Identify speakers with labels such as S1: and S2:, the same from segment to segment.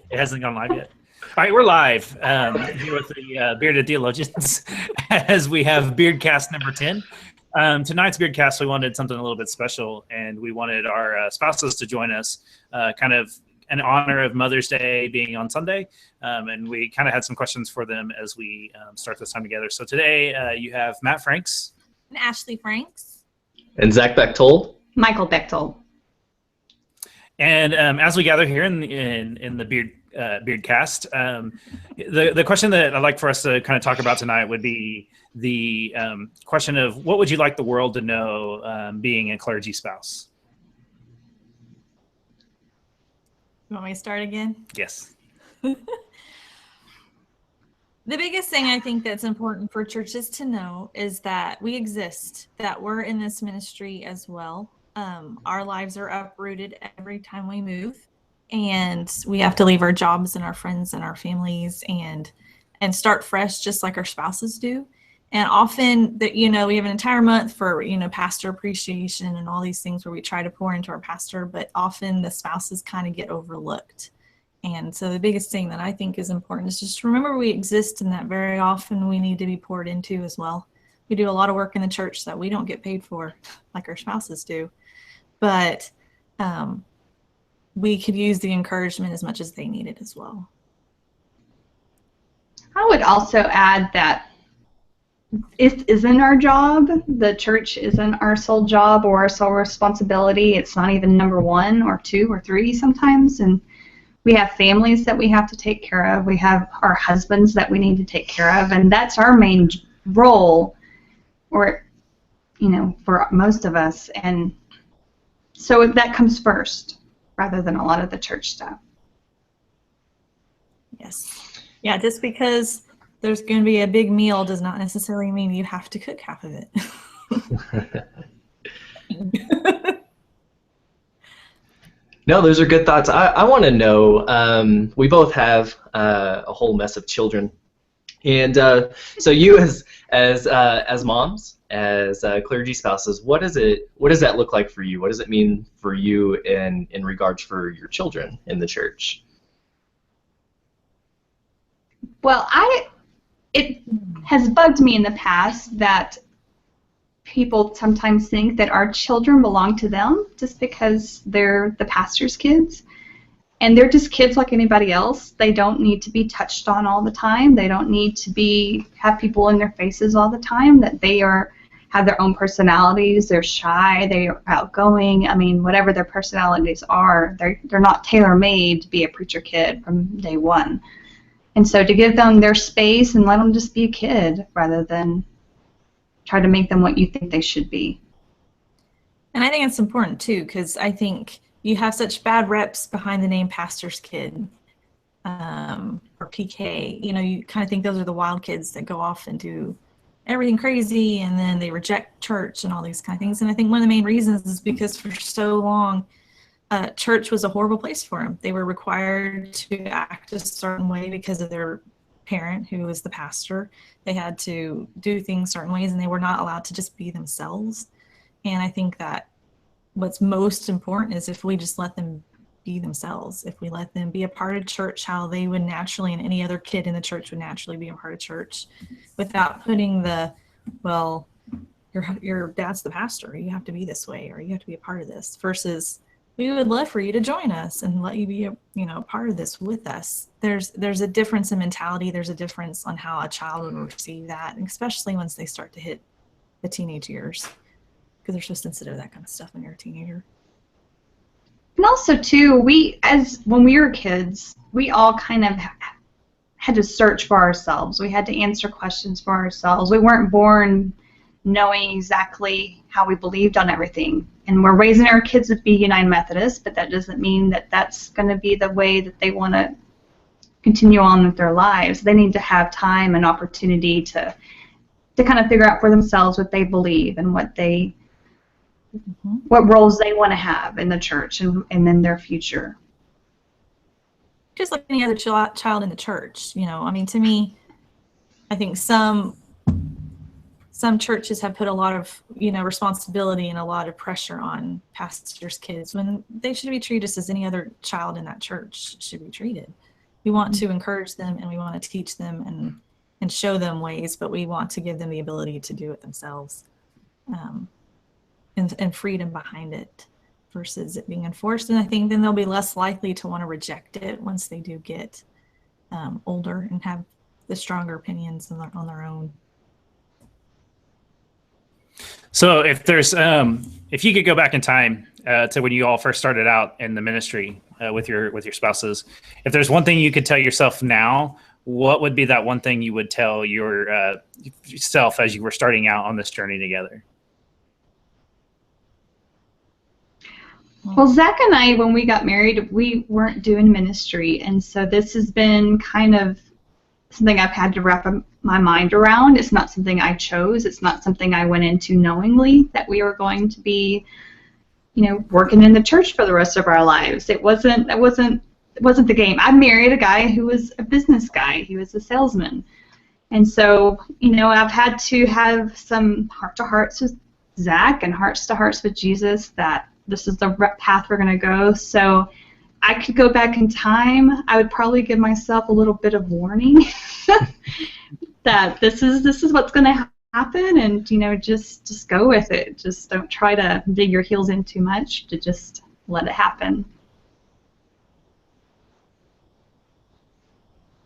S1: It hasn't gone live yet. All right, we're live here with the Bearded Theologians as we have Beardcast number 10. Tonight's Beardcast, we wanted something a little bit special, and we wanted our spouses to join us, kind of in honor of Mother's Day being on Sunday. And we kind of had some questions for them as we start this time together. So today you have Matt Franks.
S2: And Ashley Franks.
S3: And Zach Bechtold.
S4: Michael Bechtold.
S1: And as we gather here in the Beardcast, the question that I'd like for us to kind of talk about tonight would be the question of what would you like the world to know being a clergy spouse?
S2: You want me to start again?
S1: Yes.
S2: The biggest thing I think that's important for churches to know is that we exist, that we're in this ministry as well. Our lives are uprooted every time we move, and we have to leave our jobs and our friends and our families and start fresh, just like our spouses do. And often that, we have an entire month for, pastor appreciation and all these things where we try to pour into our pastor, but often the spouses kind of get overlooked. And so the biggest thing that I think is important is just remember we exist and that very often we need to be poured into as well. We do a lot of work in the church that we don't get paid for, like our spouses do. But we could use the encouragement as much as they need it as well.
S4: I would also add that it isn't our job. The church isn't our sole job or our sole responsibility. It's not even number one or two or three sometimes. And we have families that we have to take care of. We have our husbands that we need to take care of. And that's our main role, or, for most of us. And so that comes first rather than a lot of the church stuff.
S2: Yes. Yeah, just because there's going to be a big meal does not necessarily mean you have to cook half of it.
S3: No, those are good thoughts. I want to know, we both have a whole mess of children. And so you as moms, as clergy spouses, what does that look like for you? What does it mean for you in regards for your children in the church?
S4: Well, it has bugged me in the past that people sometimes think that our children belong to them just because they're the pastor's kids. And they're just kids like anybody else. They don't need to be touched on all the time. They don't need to have people in their faces all the time. That they have their own personalities. They're shy. They're outgoing. I mean, whatever their personalities are, they're not tailor-made to be a preacher kid from day one. And so to give them their space and let them just be a kid rather than try to make them what you think they should be.
S2: And I think it's important too, because I think you have such bad reps behind the name pastor's kid or PK. You kind of think those are the wild kids that go off and do everything crazy and then they reject church and all these kind of things. And I think one of the main reasons is because for so long, church was a horrible place for them. They were required to act a certain way because of their parent who was the pastor. They had to do things certain ways and they were not allowed to just be themselves. And I think that what's most important is if we just let them be themselves, if we let them be a part of church how they would naturally, and any other kid in the church would naturally be a part of church, without putting your dad's the pastor, you have to be this way, or you have to be a part of this, versus we would love for you to join us and let you be a part of this with us. There's a difference in mentality. There's a difference on how a child would receive that, especially once they start to hit the teenage years, because they're so sensitive to that kind of stuff when you're a teenager.
S4: And also, too, when we were kids, we all kind of had to search for ourselves. We had to answer questions for ourselves. We weren't born knowing exactly how we believed on everything. And we're raising our kids to be United Methodist, but that doesn't mean that that's going to be the way that they want to continue on with their lives. They need to have time and opportunity to kind of figure out for themselves what they believe and what roles they want to have in the church and in their future.
S2: Just like any other child in the church, to me, I think some churches have put a lot of, responsibility and a lot of pressure on pastors' kids when they should be treated just as any other child in that church should be treated. we want to encourage them and we want to teach them and show them ways, but we want to give them the ability to do it themselves, and freedom behind it versus it being enforced. And I think then they'll be less likely to want to reject it once they do get older and have the stronger opinions on their own.
S1: So if there's if you could go back in time to when you all first started out in the ministry with your spouses, if there's one thing you could tell yourself now, what would be that one thing you would tell yourself as you were starting out on this journey together?
S4: Well, Zach and I, when we got married, we weren't doing ministry, and so this has been kind of something I've had to wrap my mind around. It's not something I chose. It's not something I went into knowingly that we were going to be, working in the church for the rest of our lives. It wasn't the game. I married a guy who was a business guy. He was a salesman. And so, I've had to have some heart-to-hearts with Zach and hearts-to-hearts with Jesus that this is the path we're going to go. So I could go back in time. I would probably give myself a little bit of warning that this is what's going to happen, and just go with it. Just don't try to dig your heels in too much. To just let it happen.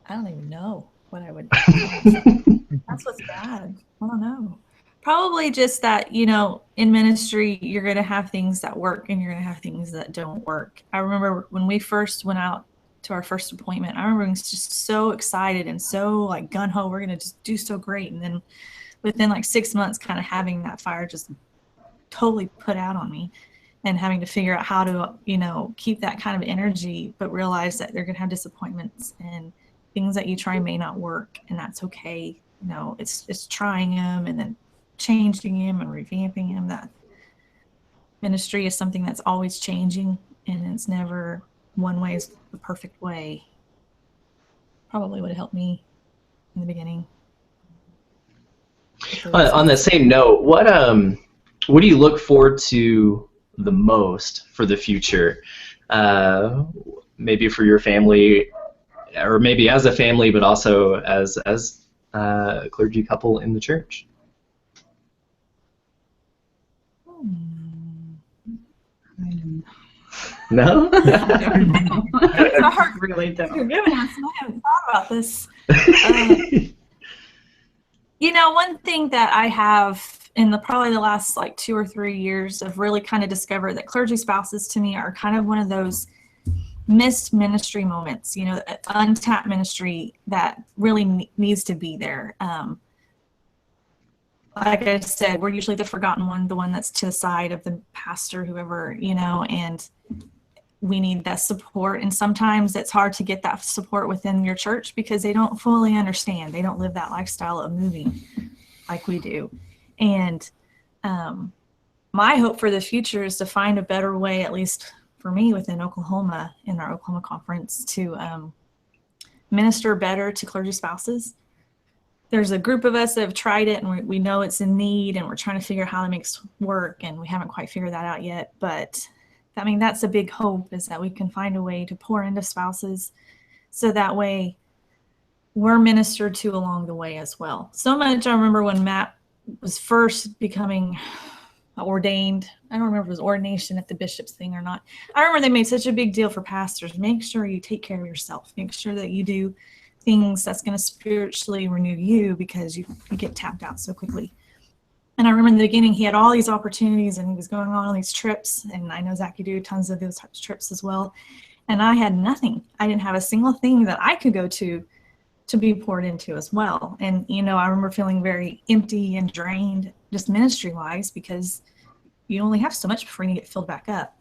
S2: I don't even know what I would do. That's what's bad. I don't know. Probably just that, in ministry, you're going to have things that work and you're going to have things that don't work. I remember when we first went out to our first appointment, I remember being just so excited and so gung-ho, we're going to just do so great. And then within 6 months, kind of having that fire just totally put out on me and having to figure out how to, keep that kind of energy, but realize that they're going to have disappointments and things that you try may not work, and that's okay. It's trying them and then changing him and revamping him. That ministry is something that's always changing, and it's never one way is the perfect way. Probably would have helped me in the beginning.
S3: On that same note, what do you look forward to the most for the future? Maybe for your family, or maybe as a family, but also as a clergy couple in the church. No?
S2: I
S4: really don't.
S2: You're giving us. I haven't thought about this. One thing that I have in probably the last 2 or 3 years of really kind of discovered that clergy spouses to me are kind of one of those missed ministry moments, untapped ministry that really needs to be there. Like I said, we're usually the forgotten one, the one that's to the side of the pastor, whoever, and we need that support. And sometimes it's hard to get that support within your church because they don't fully understand. They don't live that lifestyle of moving like we do. And my hope for the future is to find a better way, at least for me within Oklahoma, in our Oklahoma conference, to minister better to clergy spouses. There's a group of us that have tried it, and we know it's in need, and we're trying to figure out how to make it work, and we haven't quite figured that out yet. But that's a big hope, is that we can find a way to pour into spouses so that way we're ministered to along the way as well. So much, I remember when Matt was first becoming ordained. I don't remember if it was ordination at the bishop's thing or not. I remember they made such a big deal for pastors. Make sure you take care of yourself. Make sure that you do things that's going to spiritually renew you, because you get tapped out so quickly. And I remember in the beginning, he had all these opportunities and he was going on all these trips. And I know Zach, you do tons of those trips as well. And I had nothing. I didn't have a single thing that I could go to be poured into as well. And, I remember feeling very empty and drained, just ministry-wise, because you only have so much before you get filled back up.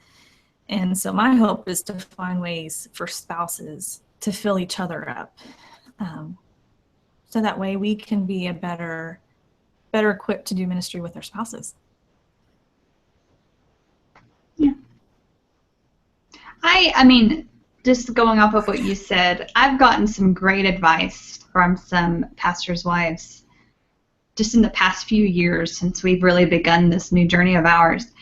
S2: And so my hope is to find ways for spouses to fill each other up. So that way we can be a better equipped to do ministry with our spouses.
S4: Yeah. I mean, just going off of what you said, I've gotten some great advice from some pastors' wives just in the past few years since we've really begun this new journey of ours.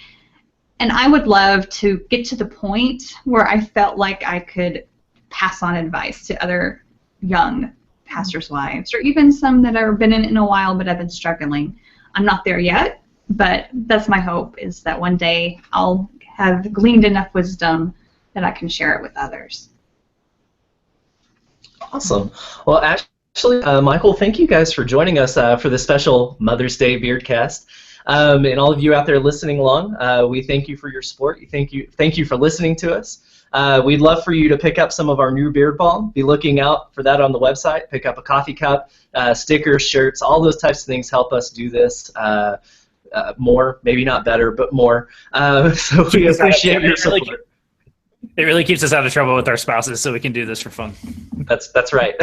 S4: And I would love to get to the point where I felt like I could pass on advice to other young pastors' wives, or even some that have been in it in a while but have been struggling. I'm not there yet, but that's my hope, is that one day I'll have gleaned enough wisdom that I can share it with others.
S3: Awesome. Well, actually, Michael, thank you guys for joining us for the special Mother's Day Beardcast. And all of you out there listening along, we thank you for your support. Thank you for listening to us. We'd love for you to pick up some of our new beard balm. Be looking out for that on the website. Pick up a coffee cup, stickers, shirts, all those types of things help us do this more, maybe not better, but more. So we appreciate your support.
S1: It really keeps us out of trouble with our spouses, so we can do this for fun.
S3: That's right.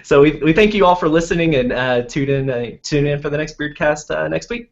S3: So we thank you all for listening, and tune in for the next Beardcast next week.